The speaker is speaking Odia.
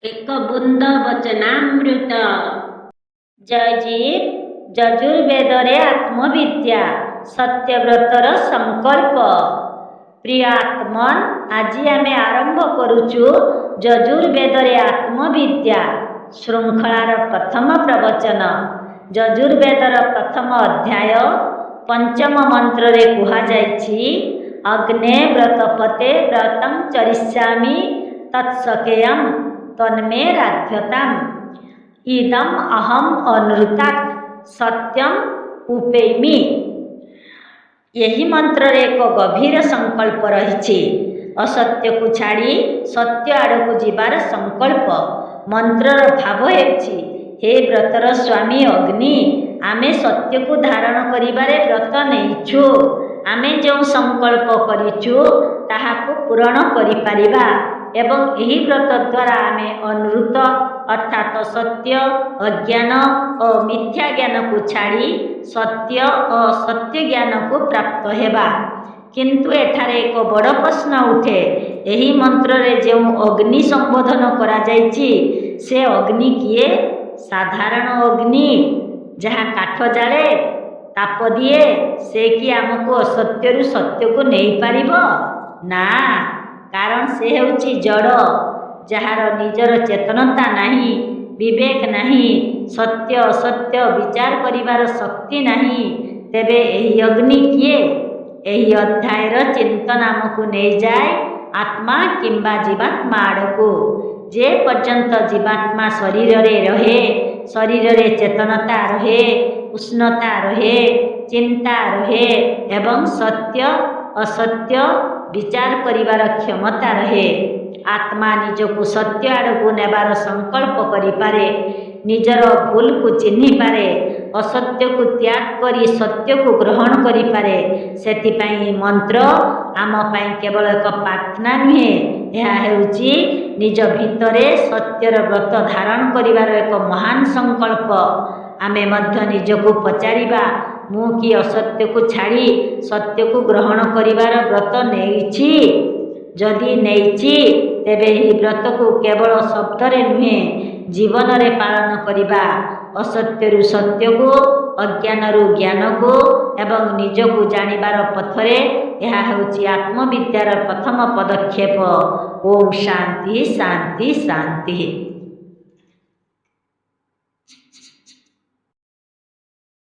ଏକ ବୁନ୍ଦ ବଚନାମୃତ। ଜୟଜୀବ ଯଜୁର୍ବେଦରେ ଆତ୍ମବିଦ୍ୟା ସତ୍ୟବ୍ରତର ସଂକଳ୍ପ। ପ୍ରିୟ ଆତ୍ମନ୍, ଆଜି ଆମେ ଆରମ୍ଭ କରୁଛୁ ଯଜୁର୍ବେଦରେ ଆତ୍ମବିଦ୍ୟା ଶୃଙ୍ଖଳାର ପ୍ରଥମ ପ୍ରବଚନ। ଯଜୁର୍ବେଦର ପ୍ରଥମ ଅଧ୍ୟାୟ ପଞ୍ଚମ ମନ୍ତ୍ରରେ କୁହାଯାଇଛି, ଅଗ୍ନେ ବ୍ରତପତେ ବ୍ରତଂ ଚରିଷ୍ୟାମି ତତ୍ସକେୟମ୍ ତନ୍ମେ ରାଧ୍ୟତାମ୍ ଇଦମ୍ ଅହମ୍ ଅନୃତାତ୍ ସତ୍ୟମ୍ ଉପେମି। ଏହି ମନ୍ତ୍ରରେ ଏକ ଗଭୀର ସଂକଳ୍ପ ରହିଛି। ଅସତ୍ୟକୁ ଛାଡ଼ି ସତ୍ୟ ଆଡ଼କୁ ଯିବାର ସଂକଳ୍ପ। ମନ୍ତ୍ରର ଭାବ ହେଉଛି, ହେ ବ୍ରତର ସ୍ୱାମୀ ଅଗ୍ନି, ଆମେ ସତ୍ୟକୁ ଧାରଣ କରିବାରେ ବ୍ରତ ନେଇଛୁ। ଆମେ ଯେଉଁ ସଂକଳ୍ପ କରିଛୁ ତାହାକୁ ପୂରଣ କରିପାରିବା ଏବଂ ଏହି ବ୍ରତ ଦ୍ୱାରା ଆମେ ଅନୃତ ଅର୍ଥାତ୍ ଅସତ୍ୟ, ଅଜ୍ଞାନ ଓ ମିଥ୍ୟା ଜ୍ଞାନକୁ ଛାଡ଼ି ସତ୍ୟ ଓ ସତ୍ୟ ଜ୍ଞାନକୁ ପ୍ରାପ୍ତ ହେବା। କିନ୍ତୁ ଏଠାରେ ଏକ ବଡ଼ ପ୍ରଶ୍ନ ଉଠେ, ଏହି ମନ୍ତ୍ରରେ ଯେଉଁ ଅଗ୍ନି ସମ୍ବୋଧନ କରାଯାଇଛି ସେ ଅଗ୍ନି କିଏ? ସାଧାରଣ ଅଗ୍ନି ଯାହା କାଠ ଜାଳେ, ତାପ ଦିଏ, ସେ କି ଆମକୁ ଅସତ୍ୟରୁ ସତ୍ୟକୁ ନେଇପାରିବ? ନା, କାରଣ ସେ ହେଉଛି ଜଡ଼, ଯାହାର ନିଜର ଚେତନତା ନାହିଁ, ବିବେକ ନାହିଁ, ସତ୍ୟ ଅସତ୍ୟ ବିଚାର କରିବାର ଶକ୍ତି ନାହିଁ। ତେବେ ଏହି ଅଗ୍ନି କିଏ? ଏହି ଅଧ୍ୟାୟର ଚିନ୍ତନ ଆମକୁ ନେଇଯାଏ ଆତ୍ମା କିମ୍ବା ଜୀବାତ୍ମା ଆଡ଼କୁ। ଯେ ପର୍ଯ୍ୟନ୍ତ ଜୀବାତ୍ମା ଶରୀରରେ ରହେ, ଶରୀରରେ ଚେତନତା ରହେ, ଉଷ୍ଣତା ରହେ, ଚିନ୍ତା ରହେ ଏବଂ ସତ୍ୟ ଅସତ୍ୟ ବିଚାର କରିବାର କ୍ଷମତା ରହେ, ଆତ୍ମା ନିଜକୁ ସତ୍ୟ ଆଡ଼କୁ ନେବାର ସଂକଳ୍ପ କରିପାରେ, ନିଜର ଭୁଲକୁ ଚିହ୍ନିପାରେ, ଅସତ୍ୟକୁ ତ୍ୟାଗ କରି ସତ୍ୟକୁ ଗ୍ରହଣ କରିପାରେ। ସେଥିପାଇଁ ଏହି ମନ୍ତ୍ର ଆମ ପାଇଁ କେବଳ ଏକ ପ୍ରାର୍ଥନା ନୁହେଁ, ଏହା ହେଉଛି ନିଜ ଭିତରେ ସତ୍ୟର ବ୍ରତ ଧାରଣ କରିବାର ଏକ ମହାନ ସଂକଳ୍ପ। ଆମେ ମଧ୍ୟ ନିଜକୁ ପଚାରିବା, ମୁଁ କି ଅସତ୍ୟକୁ ଛାଡ଼ି ସତ୍ୟକୁ ଗ୍ରହଣ କରିବାର ବ୍ରତ ନେଇଛି? ଯଦି ନେଇଛି, ତେବେ ଏହି ବ୍ରତକୁ କେବଳ ଶବ୍ଦରେ ନୁହେଁ, ଜୀବନରେ ପାଳନ କରିବା। ଅସତ୍ୟରୁ ସତ୍ୟକୁ, ଅଜ୍ଞାନରୁ ଜ୍ଞାନକୁ ଏବଂ ନିଜକୁ ଜାଣିବାର ପଥରେ ଏହା ହେଉଛି ଆତ୍ମବିଦ୍ୟାର ପ୍ରଥମ ପଦକ୍ଷେପ। ଓମ୍ ଶାନ୍ତି ଶାନ୍ତି ଶାନ୍ତି।